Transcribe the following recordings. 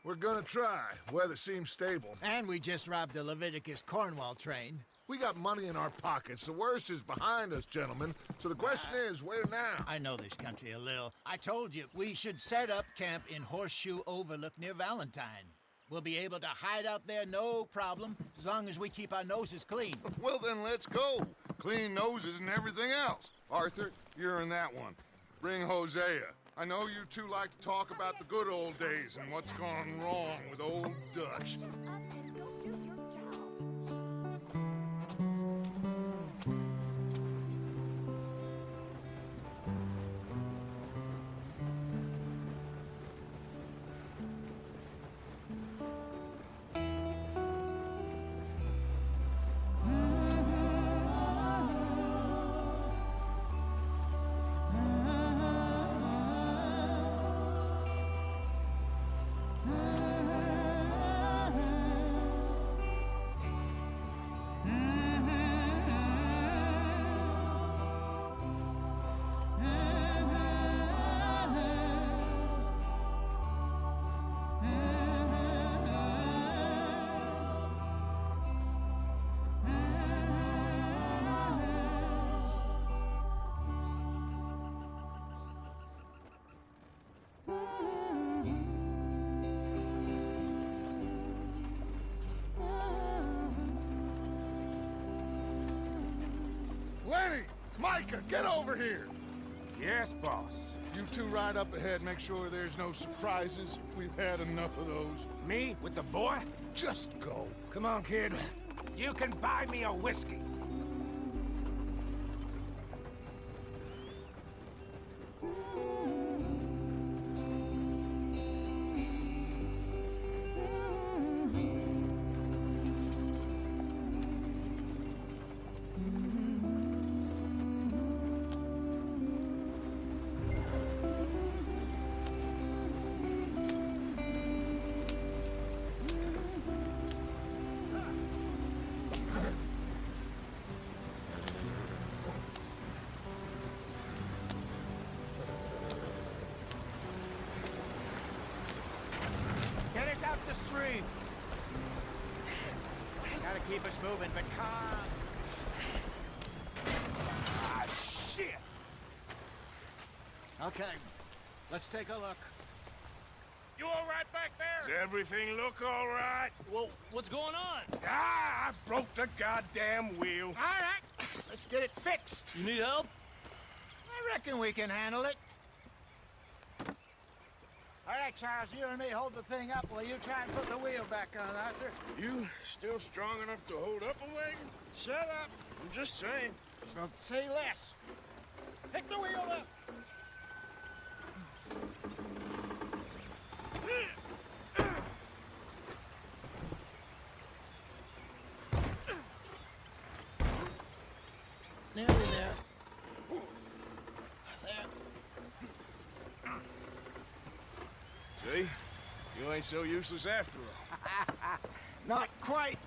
We're gonna try. Weather seems stable. And we just robbed the Leviticus Cornwall train. We got money in our pockets. The worst is behind us, gentlemen. So the question is, where now? I know this country a little. I told you, we should set up camp in Horseshoe Overlook near Valentine. We'll be able to hide out there, no problem, as long as we keep our noses clean. Well, then let's go. Clean noses and everything else. Arthur, you're in that one. Bring Hosea. I know you two like to talk about the good old days and what's gone wrong with old Dutch. Lenny! Micah, get over here! Yes, boss. You two ride up ahead, make sure there's no surprises. We've had enough of those. Me with the boy? Just go. Come on, kid. You can buy me a whiskey. Get us out the stream. Gotta keep us moving, but calm. Ah, shit! Okay, let's take a look. You all right back there? Does everything look all right? Well, what's going on? Ah, I broke the goddamn wheel. All right, let's get it fixed. You need help? I reckon we can handle it. All right, Charles, you and me hold the thing up while you try and put the wheel back on, Arthur. You still strong enough to hold up a wagon? Shut up. I'm just saying. Well, say less. Pick the wheel up. Nearly there. See? You ain't so useless after all. Not quite.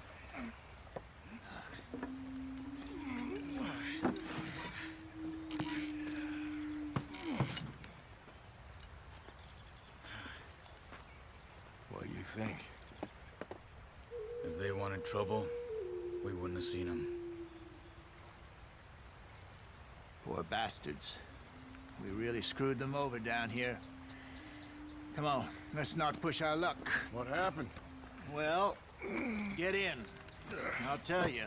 What do you think? If they wanted trouble, we wouldn't have seen them. Poor bastards. We really screwed them over down here. Come on, let's not push our luck. What happened? Well, get in. I'll tell you.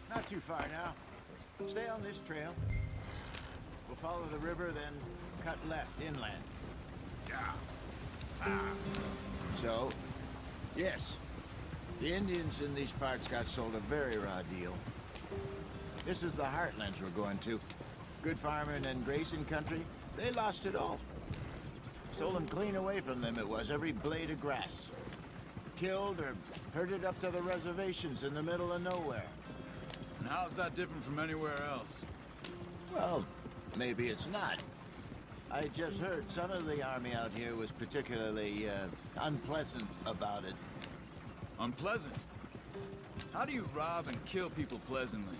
Not too far now. Stay on this trail. We'll follow the river, then cut left inland. So, yes, the Indians in these parts got sold a very raw deal. This is the heartlands we're going to. Good farming and grazing country, they lost it all. Stolen clean away from them it was, every blade of grass. Killed or herded up to the reservations in the middle of nowhere. And how's that different from anywhere else? Well, maybe it's not. I just heard some of the army out here was particularly, unpleasant about it. Unpleasant? How do you rob and kill people pleasantly?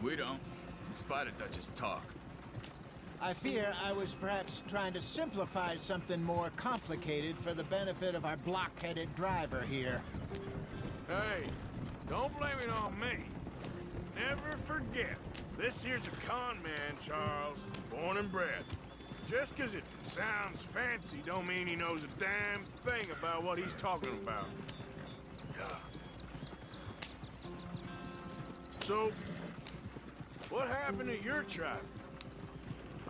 We don't, in spite of Dutch's talk. I fear I was perhaps trying to simplify something more complicated for the benefit of our block-headed driver here. Hey, don't blame it on me. Never forget, this here's a con man, Charles, born and bred. Just 'cause it sounds fancy don't mean he knows a damn thing about what he's talking about. Yeah. So, what happened to your tribe?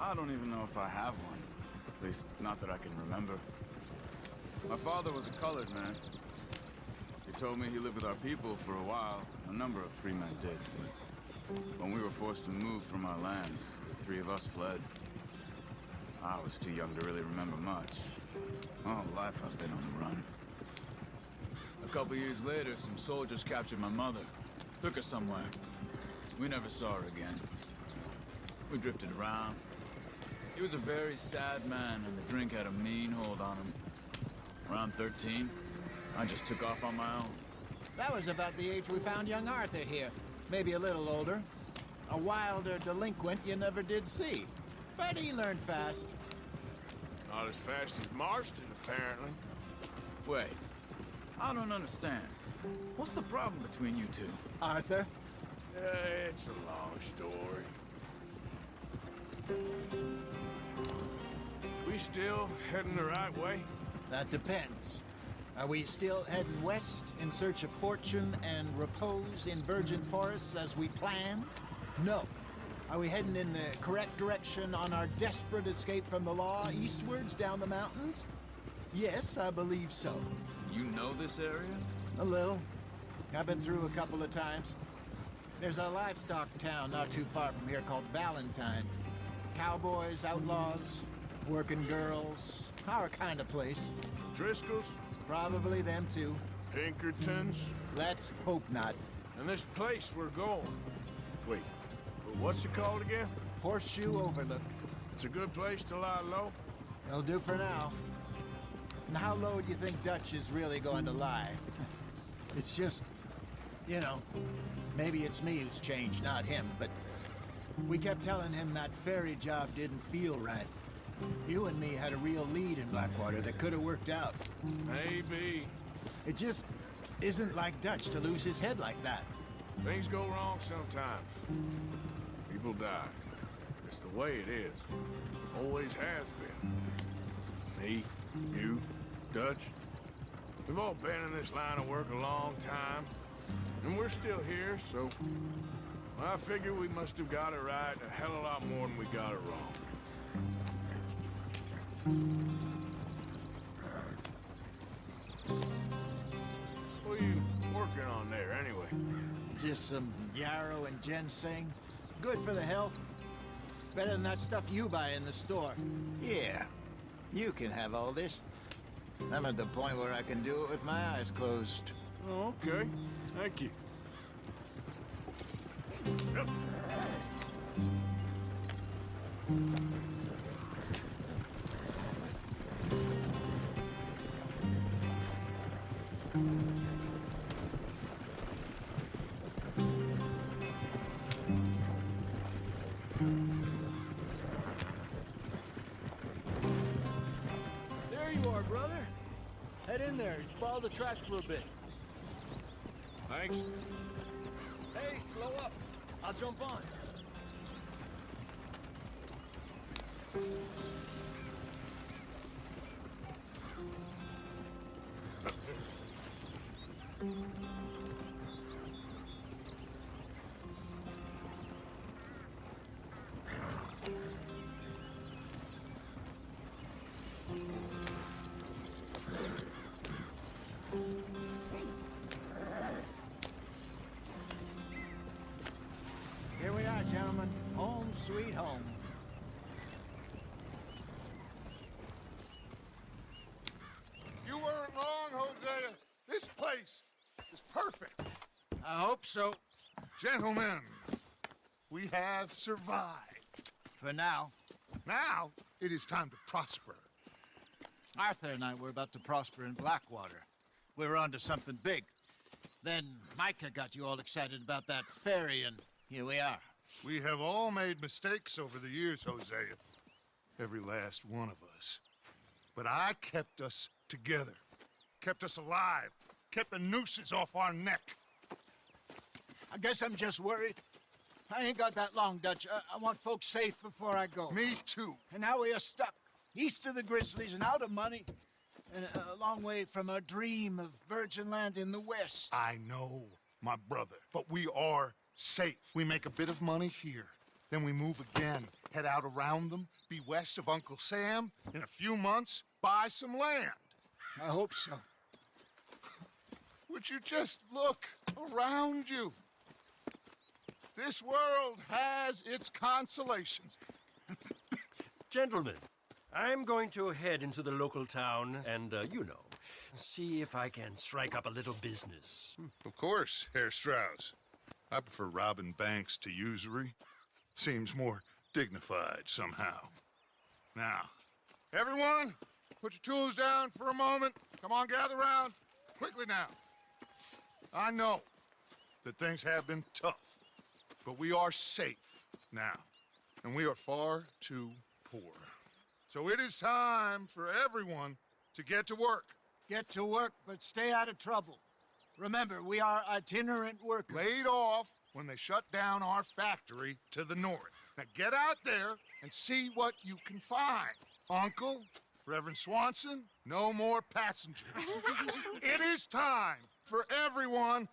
I don't even know if I have one. At least, not that I can remember. My father was a colored man. He told me he lived with our people for a while. A number of free men did. But when we were forced to move from our lands, the three of us fled. I was too young to really remember much. All life I've been on the run. A couple years later, some soldiers captured my mother. Took her somewhere. We never saw her again. We drifted around. He was a very sad man, and the drink had a mean hold on him. Around 13, I just took off on my own. That was about the age we found young Arthur here. Maybe a little older. A wilder delinquent you never did see. But he learned fast. Not as fast as Marston, apparently. Wait, I don't understand. What's the problem between you two? Arthur? It's a long story. We still heading the right way? That depends. Are we still heading west in search of fortune and repose in virgin forests as we planned? No. Are we heading in the correct direction on our desperate escape from the law eastwards down the mountains? Yes, I believe so. You know this area? A little. I've been through a couple of times. There's a livestock town not too far from here called Valentine. Cowboys, outlaws, working girls, our kind of place. Driscoll's? Probably them too. Pinkertons? Let's hope not. And this place we're going. Wait, what's it called again? Horseshoe Overlook. It's a good place to lie low? It'll do for now. And how low do you think Dutch is really going to lie? It's just, you know, maybe it's me who's changed, not him, but we kept telling him that ferry job didn't feel right. You and me had a real lead in Blackwater that could have worked out. Maybe. It just isn't like Dutch to lose his head like that. Things go wrong sometimes. People die. It's the way it is. Always has been. Me, you, Dutch. We've all been in this line of work a long time. And we're still here, so... I figure we must have got it right a hell of a lot more than we got it wrong. What are you working on there, anyway? Just some yarrow and ginseng. Good for the health. Better than that stuff you buy in the store. Yeah, you can have all this. I'm at the point where I can do it with my eyes closed. Oh, okay. Thank you. Yep. There you are, brother. Head in there. Follow the tracks for a bit. Thanks. Hey, slow up. I'll jump on. Here we are, gentlemen. Home sweet home. You weren't wrong, Hosea. This place is perfect. I hope so. Gentlemen, we have survived. For now. Now, it is time to prosper. Arthur and I were about to prosper in Blackwater. We were onto something big. Then Micah got you all excited about that ferry, and here we are. We have all made mistakes over the years, Hosea. Every last one of us. But I kept us together. Kept us alive. Kept the nooses off our neck. I guess I'm just worried. I ain't got that long, Dutch. I want folks safe before I go. Me too. And now we are stuck, east of the Grizzlies and out of money, and a long way from our dream of virgin land in the west. I know, my brother, but we are safe. We make a bit of money here, then we move again, head out around them, be west of Uncle Sam, in a few months, buy some land. I hope so. Would you just look around you? This world has its consolations. Gentlemen, I'm going to head into the local town and, see if I can strike up a little business. Of course, Herr Strauss. I prefer robbing banks to usury. Seems more dignified somehow. Now, everyone, put your tools down for a moment. Come on, gather round. Quickly now. I know that things have been tough, but we are safe now, and we are far too poor. So it is time for everyone to get to work. Get to work, but stay out of trouble. Remember, we are itinerant workers. Laid off when they shut down our factory to the north. Now get out there and see what you can find. Uncle, Reverend Swanson, no more passengers. It is time for everyone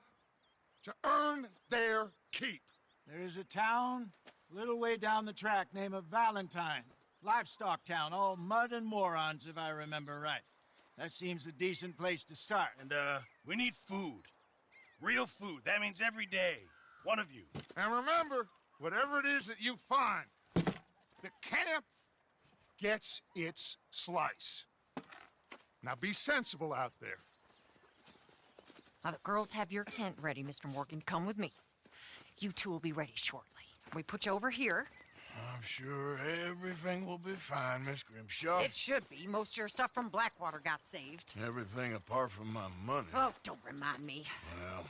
to earn their keep. There is a town a little way down the track named Valentine. Livestock town, all mud and morons, if I remember right. That seems a decent place to start. And, we need food. Real food. That means every day. One of you. And remember, whatever it is that you find, the camp gets its slice. Now be sensible out there. Now, the girls have your tent ready, Mr. Morgan. Come with me. You two will be ready shortly. We put you over here. I'm sure everything will be fine, Miss Grimshaw. It should be. Most of your stuff from Blackwater got saved. Everything apart from my money. Oh, don't remind me. Well,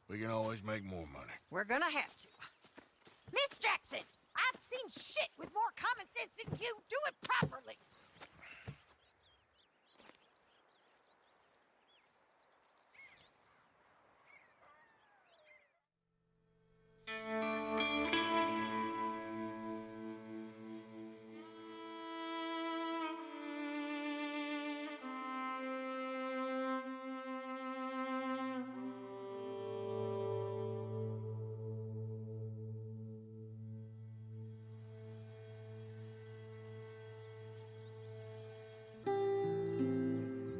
we can always make more money. We're gonna have to. Miss Jackson, I've seen shit with more common sense than you. Do it properly.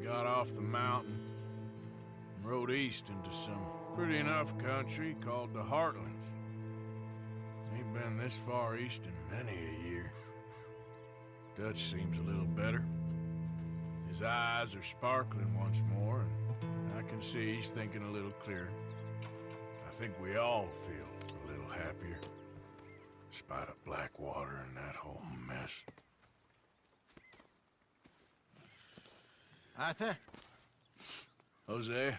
Got off the mountain and rode east into some pretty enough country called the Heartlands. Ain't been this far east in many a year. Dutch seems a little better. His eyes are sparkling once more, and I can see he's thinking a little clearer. I think we all feel a little happier, in spite of Blackwater and that whole mess. Arthur? Jose?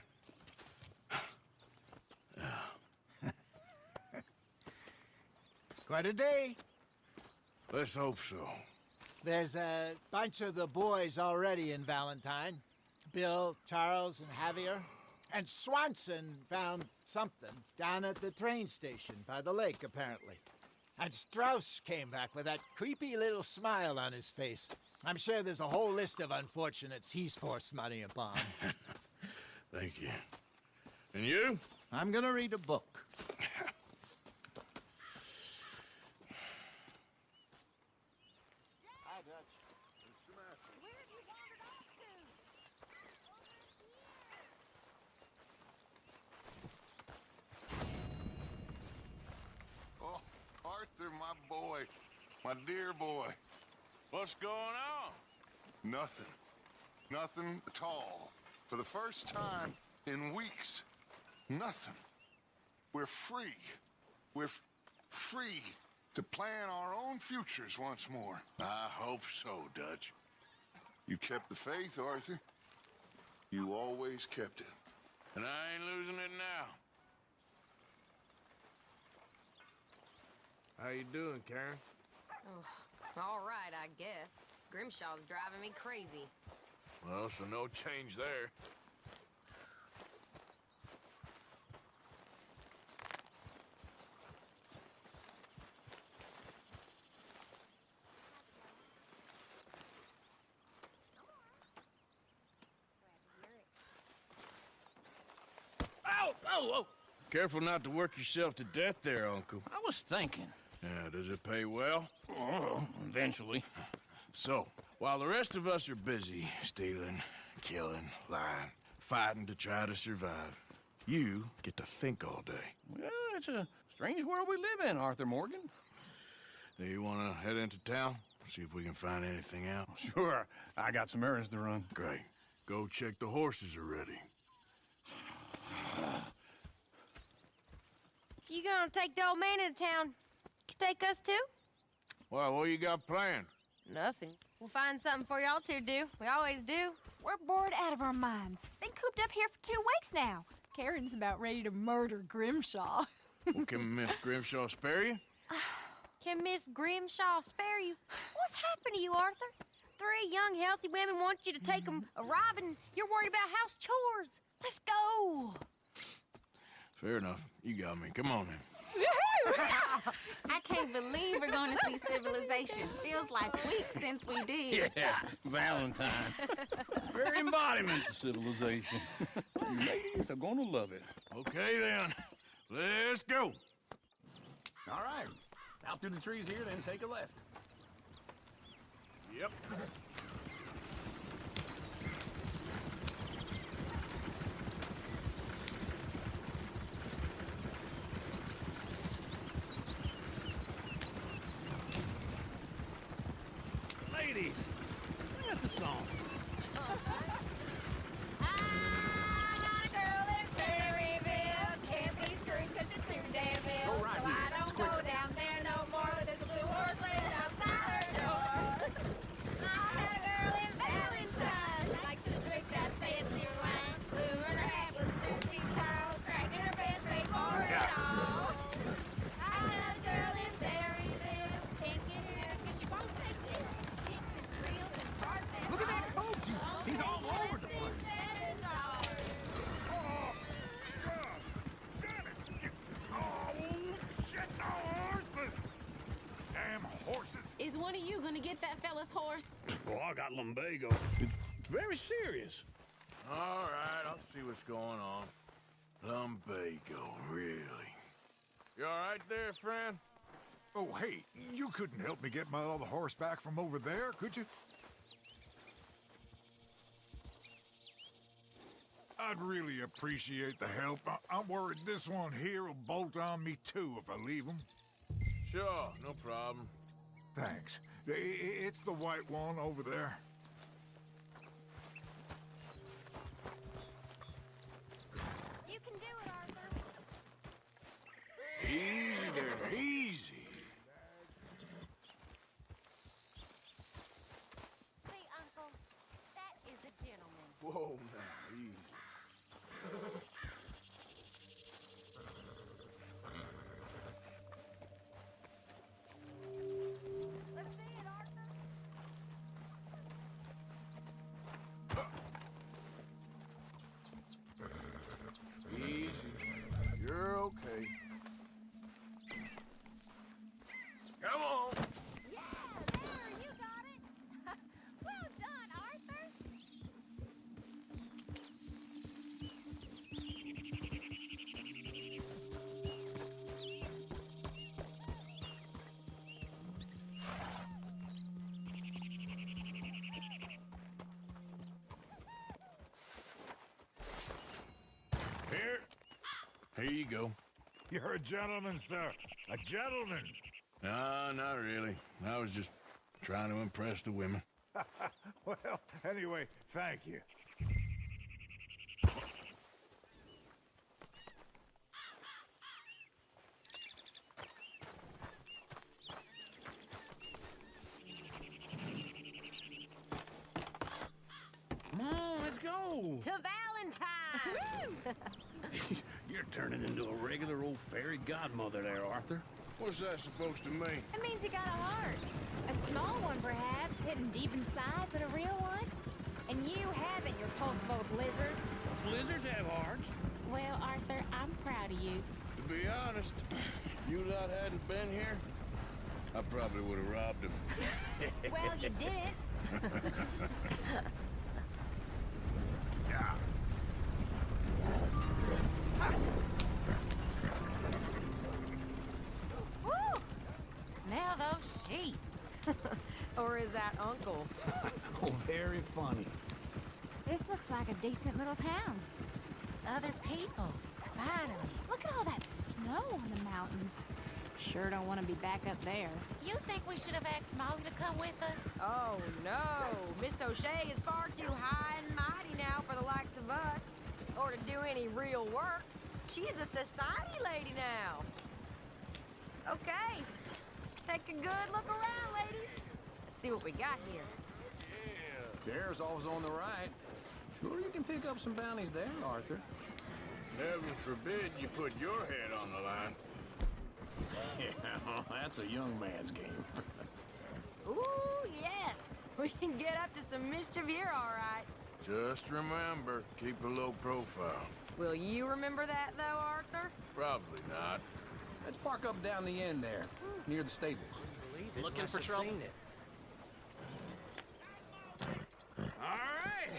Quite a day. Let's hope so. There's a bunch of the boys already in Valentine. Bill, Charles, and Javier. And Swanson found something down at the train station by the lake, apparently. And Strauss came back with that creepy little smile on his face. I'm sure there's a whole list of unfortunates he's forced money upon. Thank you. And you? I'm gonna read a book. Hi, Dutch. Where have you wandered off to? Oh, Arthur, my boy. My dear boy. What's going on? Nothing. Nothing at all. For the first time in weeks. Nothing. We're free. We're free to plan our own futures once more. I hope so, Dutch. You kept the faith, Arthur. You always kept it. And I ain't losing it now. How you doing, Karen? Oh, all right, I guess. Grimshaw's driving me crazy. Well, so no change there. Ow! Oh, oh! Careful not to work yourself to death there, Uncle. I was thinking. Yeah, does it pay well? Oh, eventually. So, while the rest of us are busy stealing, killing, lying, fighting to try to survive, you get to think all day. Well, it's a strange world we live in, Arthur Morgan. Do you want to head into town? See if we can find anything out? Sure. I got some errands to run. Great. Go check the horses are ready. You gonna take the old man into town? Take us too? Well, what you got planned? Nothing. We'll find something for y'all to do. We always do. We're bored out of our minds. Been cooped up here for 2 weeks now. Karen's about ready to murder Grimshaw. Well, can Miss Grimshaw spare you? Can Miss Grimshaw spare you? What's happened to you, Arthur? 3 young, healthy women want you to take them a robbing. You're worried about house chores. Let's go. Fair enough. You got me. Come on then. I can't believe we're going to see civilization. Feels like weeks since we did. Yeah, Valentine. Very embodiment of civilization. You ladies are gonna love it. Okay then. Let's go. All right. Out through the trees here, then take a left. Yep. Ladies, sing us a song. I got a girl in Berryville. Can't be screwed 'cause she's too damn ill. Go right So here. I don't go down there no more. There's a blue horse laying outside her door. I had a girl in Valentine. Likes to drink that fancy wine. Blue in her hat was 2 feet tall. Cracking her pants straight for it all. I had a girl in Berryville. Can't get her here 'cause she won't stay still. Kicks and squeals and farts and Look at that hollers. coach. He's all over the place. Damn horses! Is one of you going to get that fella's horse? Oh, I got lumbago. It's very serious. All right, I'll see what's going on. Lumbago, really? You all right there, friend? Oh, hey, you couldn't help me get my other horse back from over there, could you? I'd really appreciate the help. I'm worried this one here will bolt on me too if I leave him. Sure, no problem. Thanks. It's the white one over there. You can do it, Arthur. Easy there, easy. See, Uncle, that is a gentleman. Whoa, now, easy. Let's see it, Arthur. Easy. You're okay. Come on. Yeah, there, you got it. Well done, Arthur. Here you go. You're a gentleman, sir. A gentleman. No, not really. I was just trying to impress the women. Well, anyway, thank you. Come on, let's go. To Valentine. You're turning into a regular old fairy godmother there, Arthur. What's that supposed to mean? It means you got a heart. A small one, perhaps, hidden deep inside, but a real one. And you haven't, you repulsive old lizard. Blizzards have hearts. Well, Arthur, I'm proud of you. To be honest, if you lot hadn't been here, I probably would have robbed him. Well, you didn't. Yeah. Woo! Smell those sheep. Or is that Uncle? Oh, very funny. This looks like a decent little town. Other people. Finally. Look at all that snow on the mountains. Sure don't want to be back up there. You think we should have asked Molly to come with us? Oh, no. Miss O'Shea is far too high and mighty now for the likes of us, or to do any real work. She's a society lady now. Okay. Take a good look around, ladies. Let's see what we got here. Bear's always on the right. Sure you can pick up some bounties there, Arthur. Heaven forbid you put your head on the line. Yeah, that's a young man's game. Ooh, yes. We can get up to some mischief here, all right. Just remember, keep a low profile. Will you remember that, though, Arthur? Probably not. Let's park up down the end there, near the stables. Looking for trouble? All right.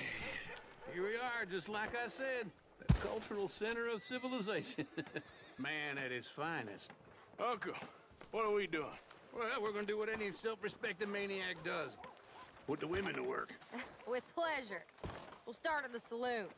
Here we are, just like I said. The cultural center of civilization. Man at his finest. Uncle, what are we doing? Well, we're gonna do what any self-respecting maniac does. Put the women to work. With pleasure. We'll start at the saloon.